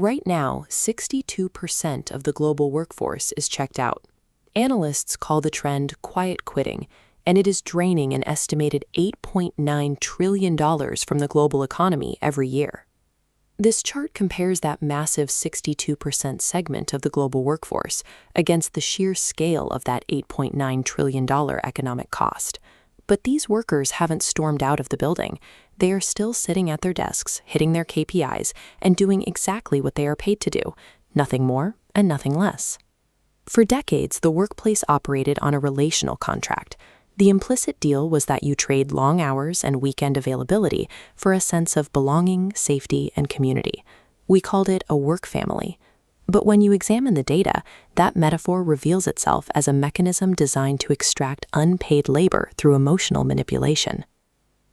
Right now, 62% of the global workforce is checked out. Analysts call the trend quiet quitting, and it is draining an estimated $8.9 trillion from the global economy every year. This chart compares that massive 62% segment of the global workforce against the sheer scale of that $8.9 trillion economic cost. But these workers haven't stormed out of the building. They are still sitting at their desks, hitting their KPIs, and doing exactly what they are paid to do, nothing more and nothing less. For decades, the workplace operated on a relational contract. The implicit deal was that you trade long hours and weekend availability for a sense of belonging, safety, and community. We called it a work family. But when you examine the data, that metaphor reveals itself as a mechanism designed to extract unpaid labor through emotional manipulation.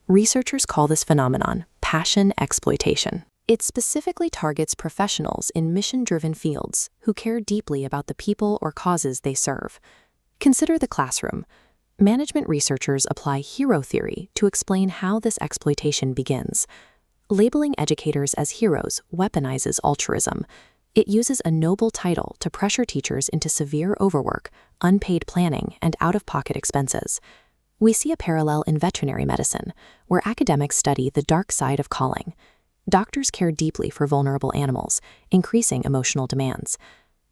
Researchers call this phenomenon passion exploitation. It specifically targets professionals in mission-driven fields who care deeply about the people or causes they serve. Consider the classroom. Management researchers apply hero theory to explain how this exploitation begins. Labeling educators as heroes weaponizes altruism. It uses a noble title to pressure teachers into severe overwork, unpaid planning, and out-of-pocket expenses. We see a parallel in veterinary medicine, where academics study the dark side of calling. Doctors care deeply for vulnerable animals, increasing emotional demands.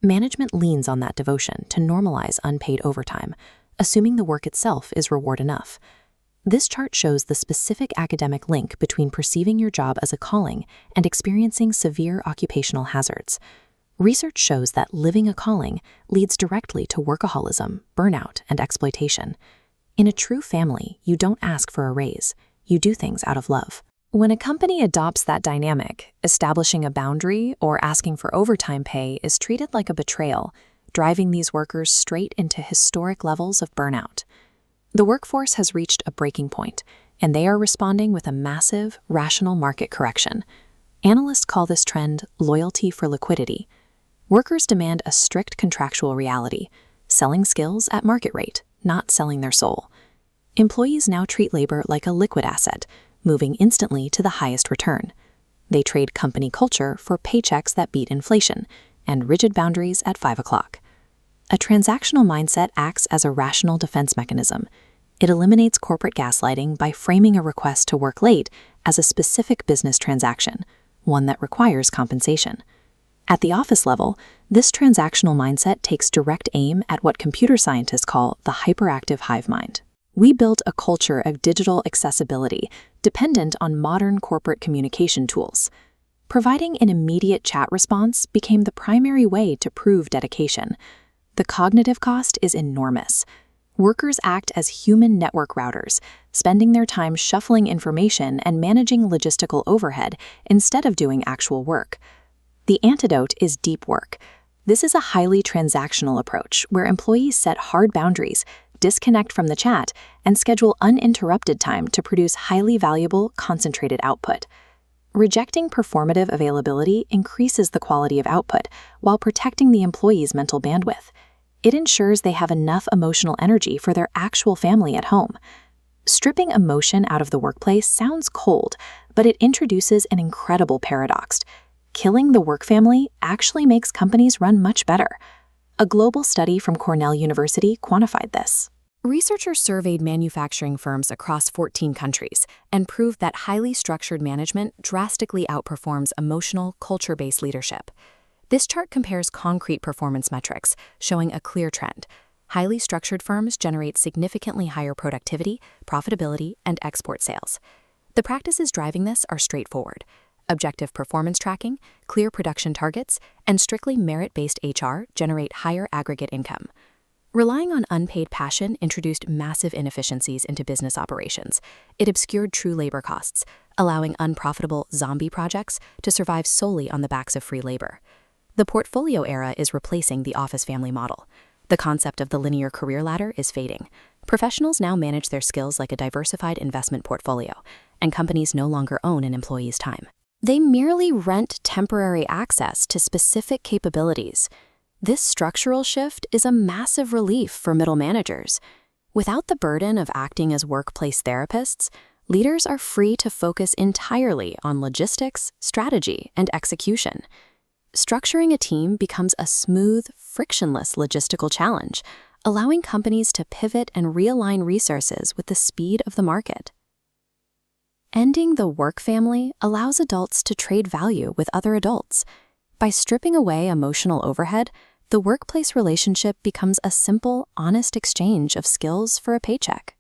Management leans on that devotion to normalize unpaid overtime, assuming the work itself is reward enough. This chart shows the specific academic link between perceiving your job as a calling and experiencing severe occupational hazards. Research shows that living a calling leads directly to workaholism, burnout, and exploitation. In a true family, you don't ask for a raise. You do things out of love. When a company adopts that dynamic, establishing a boundary or asking for overtime pay is treated like a betrayal, driving these workers straight into historic levels of burnout. The workforce has reached a breaking point, and they are responding with a massive, rational market correction. Analysts call this trend loyalty for liquidity. Workers demand a strict contractual reality, selling skills at market rate, not selling their soul. Employees now treat labor like a liquid asset, moving instantly to the highest return. They trade company culture for paychecks that beat inflation, and rigid boundaries at 5 o'clock. A transactional mindset acts as a rational defense mechanism. It eliminates corporate gaslighting by framing a request to work late as a specific business transaction, one that requires compensation. At the office level, this transactional mindset takes direct aim at what computer scientists call the hyperactive hive mind. We built a culture of digital accessibility dependent on modern corporate communication tools. Providing an immediate chat response became the primary way to prove dedication. The cognitive cost is enormous. Workers act as human network routers, spending their time shuffling information and managing logistical overhead instead of doing actual work. The antidote is deep work. This is a highly transactional approach where employees set hard boundaries, disconnect from the chat, and schedule uninterrupted time to produce highly valuable, concentrated output. Rejecting performative availability increases the quality of output while protecting the employee's mental bandwidth. It ensures they have enough emotional energy for their actual family at home. Stripping emotion out of the workplace sounds cold, but it introduces an incredible paradox. Killing the work family actually makes companies run much better. A global study from Cornell University quantified this. Researchers surveyed manufacturing firms across 14 countries and proved that highly structured management drastically outperforms emotional, culture-based leadership. This chart compares concrete performance metrics, showing a clear trend. Highly structured firms generate significantly higher productivity, profitability, and export sales. The practices driving this are straightforward: objective performance tracking, clear production targets, and strictly merit-based HR generate higher aggregate income. Relying on unpaid passion introduced massive inefficiencies into business operations. It obscured true labor costs, allowing unprofitable zombie projects to survive solely on the backs of free labor. The portfolio era is replacing the office family model. The concept of the linear career ladder is fading. Professionals now manage their skills like a diversified investment portfolio, and companies no longer own an employee's time. They merely rent temporary access to specific capabilities. This structural shift is a massive relief for middle managers. Without the burden of acting as workplace therapists, leaders are free to focus entirely on logistics, strategy, and execution. Structuring a team becomes a smooth, frictionless logistical challenge, allowing companies to pivot and realign resources with the speed of the market. Ending the work family allows adults to trade value with other adults. By stripping away emotional overhead, the workplace relationship becomes a simple, honest exchange of skills for a paycheck.